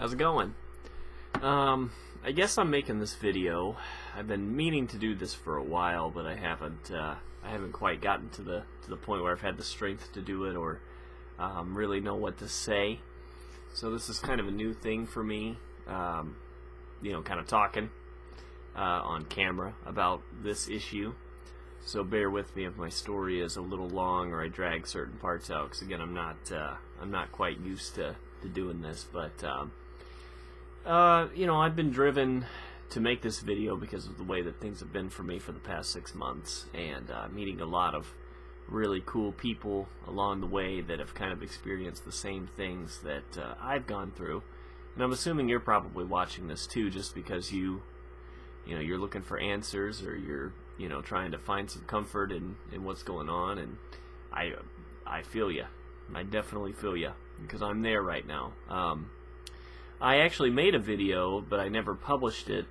How's it going? I guess I'm making this video. I've been meaning to do this for a while, but I haven't quite gotten to the point where I've had the strength to do it or really know what to say. So this is kind of a new thing for me. Kind of talking on camera about this issue. So bear with me if my story is a little long or I drag certain parts out, because again, I'm not quite used to doing this. But I've been driven to make this video because of the way that things have been for me for the past 6 months, and meeting a lot of really cool people along the way that have kind of experienced the same things that I've gone through. And I'm assuming you're probably watching this too, just because you're looking for answers, or you're trying to find some comfort in what's going on. And I feel you. I definitely feel you, because I'm there right now. I actually made a video, but I never published it.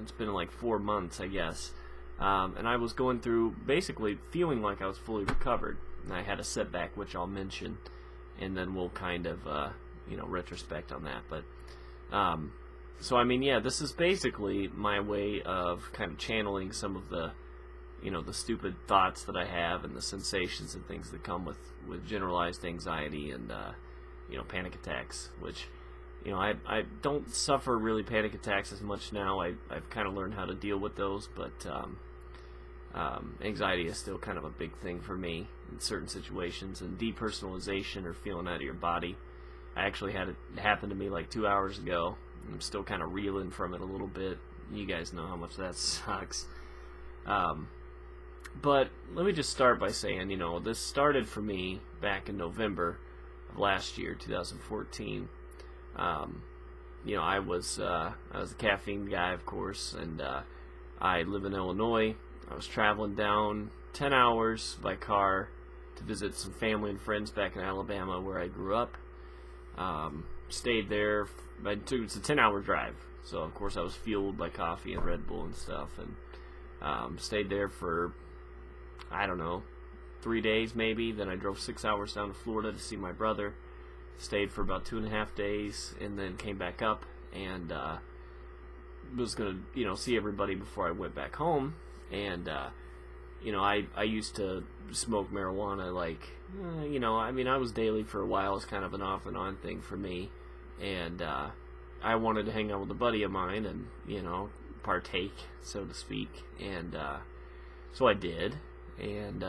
It's been like 4 months, I guess. And I was going through, basically feeling like I was fully recovered. And I had a setback, which I'll mention, and then we'll kind of retrospect on that. But so I mean, yeah, this is basically my way of kind of channeling some of the the stupid thoughts that I have, and the sensations and things that come with generalized anxiety and panic attacks, which I don't suffer really panic attacks as much now. I've kind of learned how to deal with those, but anxiety is still kind of a big thing for me in certain situations. And depersonalization, or feeling out of your body, I actually had it happen to me like 2 hours ago. I'm still kind of reeling from it a little bit. You guys know how much that sucks. But let me just start by saying, this started for me back in November of last year, 2014. I was a caffeine guy, of course, and I live in Illinois. I was traveling down 10 hours by car to visit some family and friends back in Alabama, where I grew up. Stayed there. It's a 10-hour drive, so of course I was fueled by coffee and Red Bull and stuff, and stayed there for, I don't know, 3 days maybe. Then I drove 6 hours down to Florida to see my brother. Stayed for about 2.5 days, and then came back up, and was going to see everybody before I went back home. And I used to smoke marijuana, I was daily for a while. It's kind of an off and on thing for me, and I wanted to hang out with a buddy of mine and partake, so to speak. And so I did, and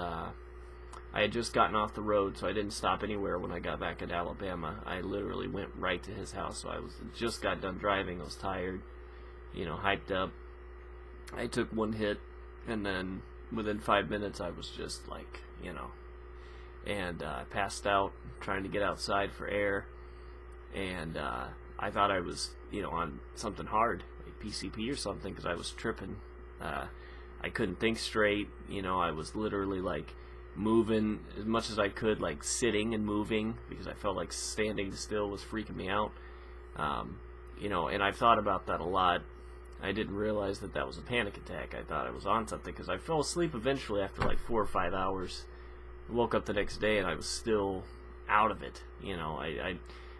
I had just gotten off the road, so I didn't stop anywhere when I got back into Alabama. I literally went right to his house. So I just got done driving. I was tired, hyped up. I took one hit, and then within 5 minutes I was just like, and I passed out trying to get outside for air. And I thought I was, on something hard, like PCP or something, because I was tripping. I couldn't think straight. I was literally like moving as much as I could, like sitting and moving, because I felt like standing still was freaking me out. And I've thought about that a lot. I didn't realize that was a panic attack. I thought I was on something, because I fell asleep eventually after like 4 or 5 hours. I woke up the next day and I was still out of it. I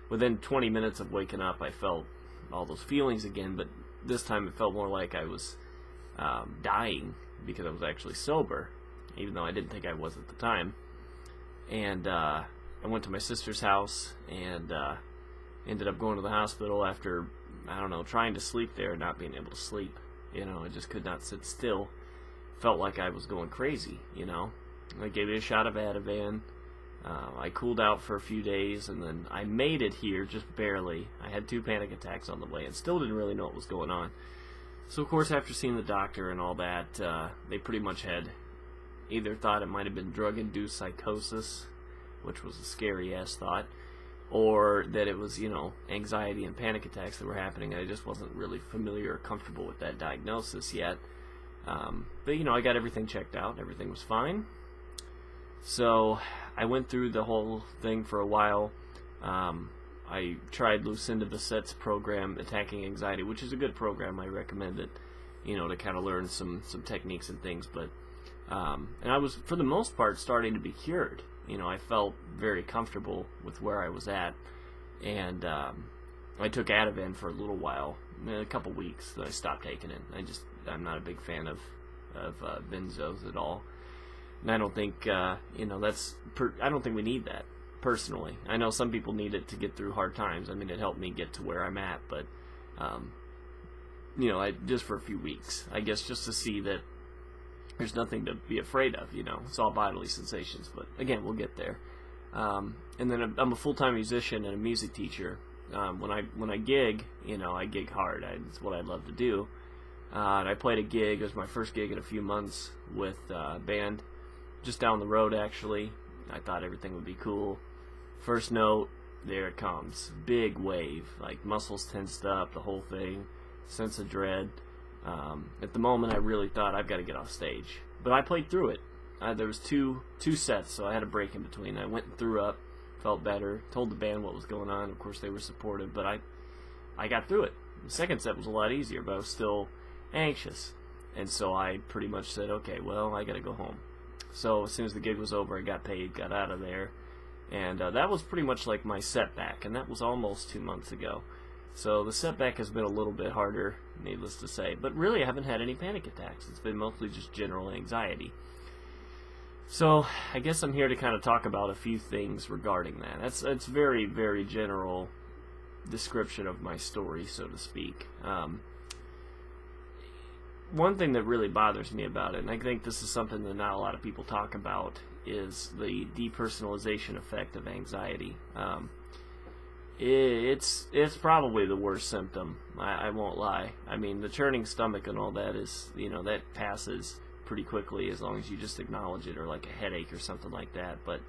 within 20 minutes of waking up, I felt all those feelings again, but this time it felt more like I was dying, because I was actually sober, even though I didn't think I was at the time. And I went to my sister's house, and ended up going to the hospital after, trying to sleep there and not being able to sleep. I just could not sit still. Felt like I was going crazy. They gave me a shot of Ativan. I cooled out for a few days, and then I made it here, just barely. I had 2 panic attacks on the way and still didn't really know what was going on. So of course, after seeing the doctor and all that, they pretty much had either thought it might have been drug-induced psychosis, which was a scary-ass thought, or that it was, anxiety and panic attacks that were happening. I just wasn't really familiar or comfortable with that diagnosis yet. But I got everything checked out. Everything was fine. So I went through the whole thing for a while. I tried Lucinda Bassett's program, Attacking Anxiety, which is a good program. I recommend it, to kind of learn some techniques and things. But and I was, for the most part, starting to be cured. I felt very comfortable with where I was at, and I took Ativan for a little while, a couple weeks, then I stopped taking it. I'm not a big fan of benzos at all, and I don't think I don't think we need that personally. I know some people need it to get through hard times. I mean, it helped me get to where I'm at, but just for a few weeks, I guess, just to see that there's nothing to be afraid of. It's all bodily sensations, but again, we'll get there. And then I'm a full-time musician and a music teacher. When I gig, I gig hard. It's what I love to do. And I played a gig. It was my first gig in a few months with a band just down the road, actually. I thought everything would be cool. First note, there it comes. Big wave, like muscles tensed up, the whole thing, sense of dread. At the moment, I really thought I've got to get off stage. But I played through it. There was two sets, so I had a break in between. I went and threw up, felt better, told the band what was going on. Of course, they were supportive, but I got through it. The second set was a lot easier, but I was still anxious. And so I pretty much said, okay, well, I got to go home. So as soon as the gig was over, I got paid, got out of there. And that was pretty much like my setback, and that was almost 2 months ago. So the setback has been a little bit harder, needless to say. But really, I haven't had any panic attacks. It's been mostly just general anxiety. So I guess I'm here to kind of talk about a few things regarding that. That's very, very general description of my story, so to speak. One thing that really bothers me about it, and I think this is something that not a lot of people talk about, is the depersonalization effect of anxiety. It's probably the worst symptom. I won't lie. I mean, the churning stomach and all that is, that passes pretty quickly as long as you just acknowledge it, or like a headache or something like that. But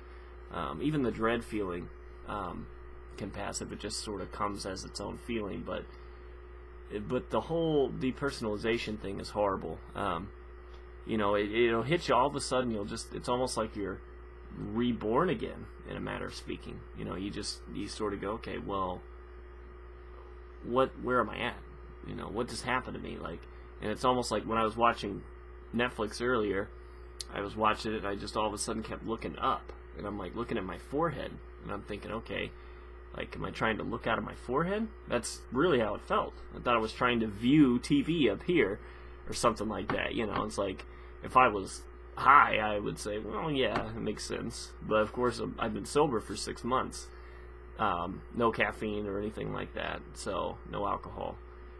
even the dread feeling can pass if it just sort of comes as its own feeling. But the whole depersonalization thing is horrible. It'll hit you all of a sudden. It's almost like you're reborn again, in a matter of speaking. You sort of go, okay, well, where am I at? What just happened to me? And it's almost like when I was watching Netflix earlier, I was watching it, and I just all of a sudden kept looking up, and I'm like looking at my forehead, and I'm thinking, okay, am I trying to look out of my forehead? That's really how it felt. I thought I was trying to view TV up here, or something like that. It's like, if I was high, I would say, well, yeah, it makes sense. But of course, I've been sober for 6 months. No caffeine or anything like that, so no alcohol.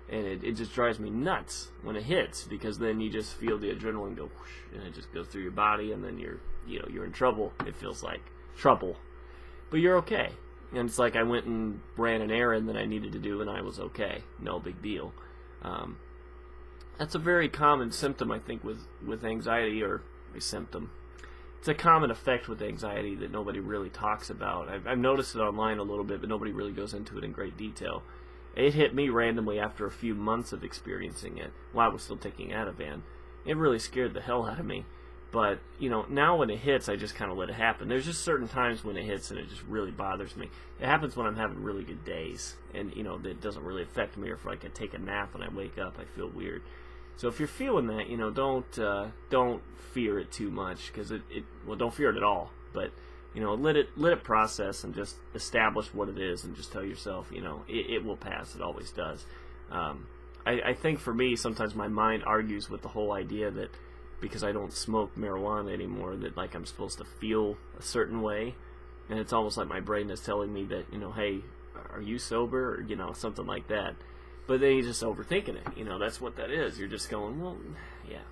And it just drives me nuts when it hits, because then you just feel the adrenaline go whoosh, and it just goes through your body, and then you're in trouble. It feels like trouble, but you're okay. And it's like I went and ran an errand that I needed to do, and I was okay. No big deal. That's a very common symptom, I think, with anxiety, or a symptom. It's a common effect with anxiety that nobody really talks about. I've noticed it online a little bit, but nobody really goes into it in great detail. It hit me randomly after a few months of experiencing it while I was still taking Ativan. It really scared the hell out of me. But, now when it hits, I just kind of let it happen. There's just certain times when it hits and it just really bothers me. It happens when I'm having really good days, and, it doesn't really affect me. Or if I take a nap and I wake up, I feel weird. So if you're feeling that, don't fear it too much, because don't fear it at all. But let it process, and just establish what it is, and just tell yourself, it will pass. It always does. I think for me, sometimes my mind argues with the whole idea that because I don't smoke marijuana anymore, that I'm supposed to feel a certain way, and it's almost like my brain is telling me that, hey, are you sober, or something like that. But then you're just overthinking it. That's what that is. You're just going, well, yeah.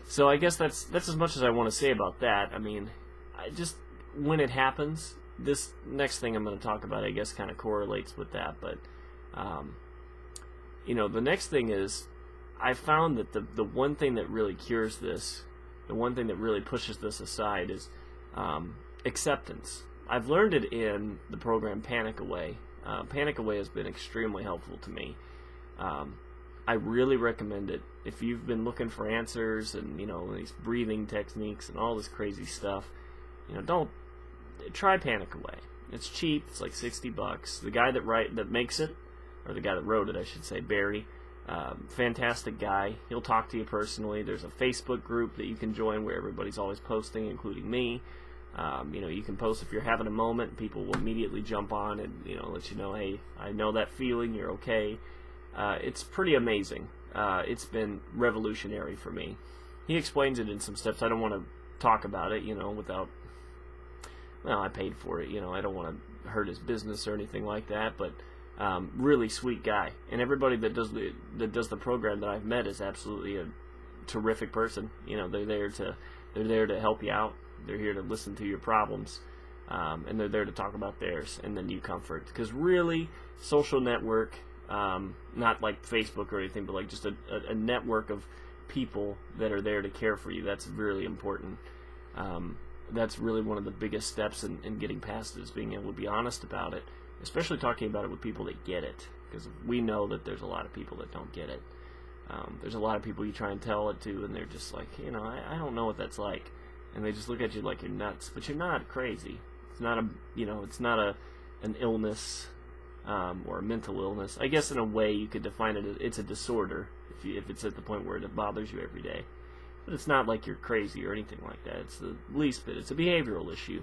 So I guess that's as much as I want to say about that. I mean, when it happens, this next thing I'm going to talk about, I guess, kind of correlates with that. But, the next thing is, I found that the one thing that really cures this, the one thing that really pushes this aside is acceptance. I've learned it in the program Panic Away. Panic Away has been extremely helpful to me. I really recommend it. If you've been looking for answers and, these breathing techniques and all this crazy stuff, don't try Panic Away. It's cheap. It's like $60. The guy that makes it, or the guy that wrote it, I should say, Barry, fantastic guy. He'll talk to you personally. There's a Facebook group that you can join where everybody's always posting, including me. You can post if you're having a moment. People will immediately jump on and let you know, hey, I know that feeling. You're okay. It's pretty amazing. It's been revolutionary for me. He explains it in some steps. I don't want to talk about it, without. Well, I paid for it. I don't want to hurt his business or anything like that. But really sweet guy, and everybody that does the program that I've met is absolutely a terrific person. They're there to help you out. They're here to listen to your problems, and they're there to talk about theirs, and then you comfort. Because really, social network, not like Facebook or anything, but like just a network of people that are there to care for you. That's really important. That's really one of the biggest steps in getting past it, is being able to be honest about it, especially talking about it with people that get it, because we know that there's a lot of people that don't get it. There's a lot of people you try and tell it to, and they're just like, I don't know what that's like, and they just look at you like you're nuts. But you're not crazy. It's not an illness or a mental illness. I guess in a way you could define it as it's a disorder if it's at the point where it bothers you every day. But it's not like you're crazy or anything like that. It's the least bit. It's a behavioral issue.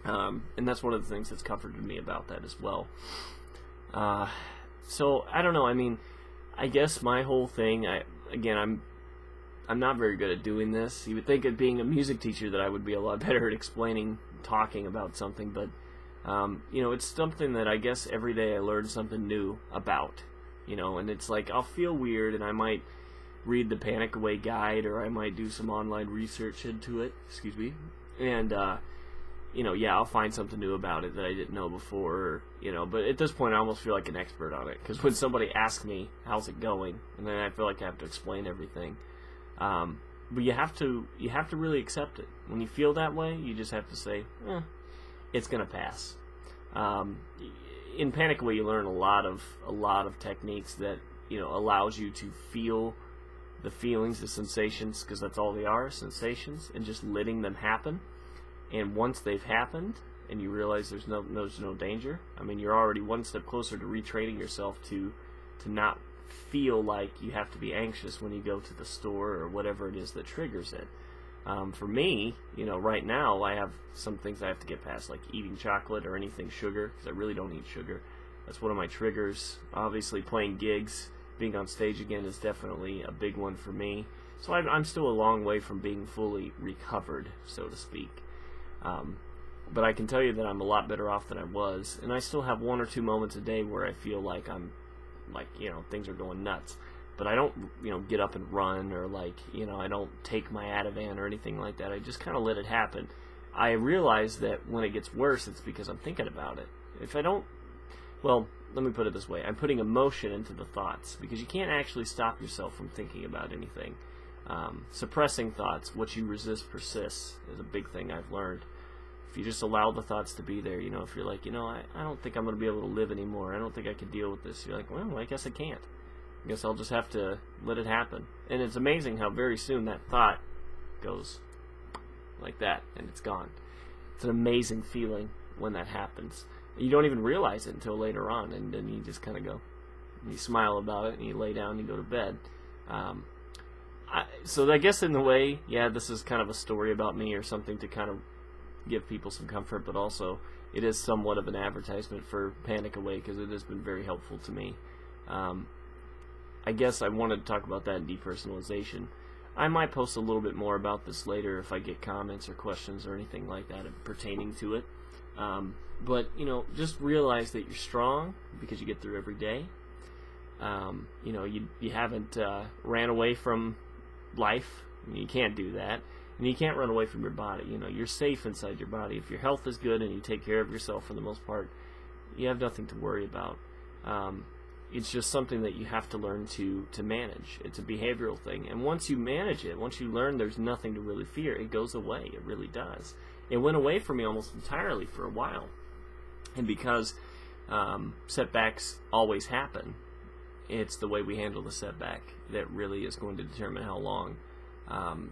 And that's one of the things that's comforted me about that as well. So I don't know. I mean, I guess my whole thing. I'm not very good at doing this. You would think of being a music teacher that I would be a lot better at explaining, talking about something. But it's something that I guess every day I learn something new about. And it's like I'll feel weird, and I might read the Panic Away guide, or I might do some online research into it. Excuse me. And I'll find something new about it that I didn't know before, but at this point I almost feel like an expert on it, because when somebody asks me, how's it going, and then I feel like I have to explain everything. But you have to really accept it. When you feel that way, you just have to say, it's going to pass. In Panic Away, you learn a lot of techniques that, allows you to feel the feelings, the sensations, because that's all they are, sensations, and just letting them happen. And once they've happened, and you realize there's no danger, I mean, you're already one step closer to retraining yourself to not feel like you have to be anxious when you go to the store or whatever it is that triggers it. For me, right now I have some things I have to get past, like eating chocolate or anything sugar, because I really don't eat sugar. That's one of my triggers. Obviously, playing gigs, being on stage again is definitely a big one for me. So I'm still a long way from being fully recovered, so to speak. But I can tell you that I'm a lot better off than I was, and I still have one or two moments a day where I feel like things are going nuts. But I don't, get up and run, or I don't take my Ativan or anything like that. I just kind of let it happen. I realize that when it gets worse, it's because I'm thinking about it. If I don't, well, let me put it this way. I'm putting emotion into the thoughts, because you can't actually stop yourself from thinking about anything. Suppressing thoughts, what you resist persists, is a big thing I've learned. If you just allow the thoughts to be there, if you're like, I don't think I'm going to be able to live anymore, I don't think I can deal with this, you're like, well, I guess I can't. I guess I'll just have to let it happen. And it's amazing how very soon that thought goes like that, and it's gone. It's an amazing feeling when that happens. You don't even realize it until later on, and then you just kind of go, and you smile about it, and you lay down and you go to bed. So I guess in the way, this is kind of a story about me, or something to kind of give people some comfort, but also it is somewhat of an advertisement for Panic Away, because it has been very helpful to me. I guess I wanted to talk about that in depersonalization. I might post a little bit more about this later if I get comments or questions or anything like that pertaining to it. But just realize that you're strong because you get through every day. You haven't ran away from life. I mean, you can't do that. And you can't run away from your body. You're safe inside your body. If your health is good and you take care of yourself for the most part, you have nothing to worry about. It's just something that you have to learn to manage. It's a behavioral thing. And once you manage it, once you learn there's nothing to really fear, it goes away. It really does. It went away from me almost entirely for a while. And because setbacks always happen, it's the way we handle the setback that really is going to determine how long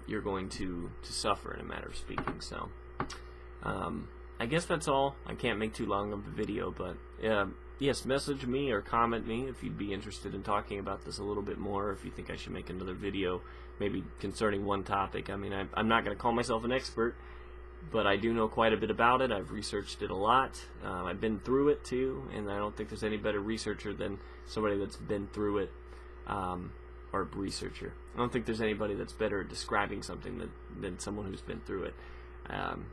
you're going to suffer, in a matter of speaking. So I guess that's all. I can't make too long of a video, but yes, message me or comment me if you'd be interested in talking about this a little bit more, if you think I should make another video maybe concerning one topic. I mean, I'm not going to call myself an expert, but I do know quite a bit about it. I've researched it a lot. I've been through it too, and I don't think there's any better researcher than somebody that's been through it, or researcher. I don't think there's anybody that's better at describing something than someone who's been through it.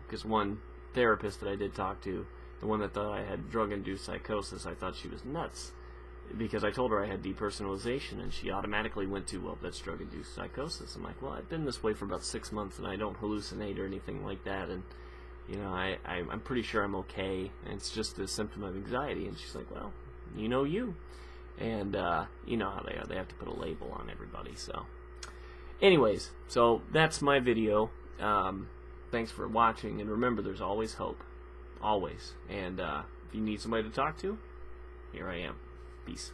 Because one therapist that I did talk to, the one that thought I had drug-induced psychosis, I thought she was nuts, because I told her I had depersonalization, and she automatically went to, well, that's drug-induced psychosis. I'm like, well, I've been this way for about 6 months, and I don't hallucinate or anything like that, and you know, I'm pretty sure I'm okay, and it's just a symptom of anxiety. And she's like, well, you know you. And you know how they are. They have to put a label on everybody. So anyways, so that's my video. Thanks for watching, and remember, there's always hope. Always. And if you need somebody to talk to, here I am. Peace.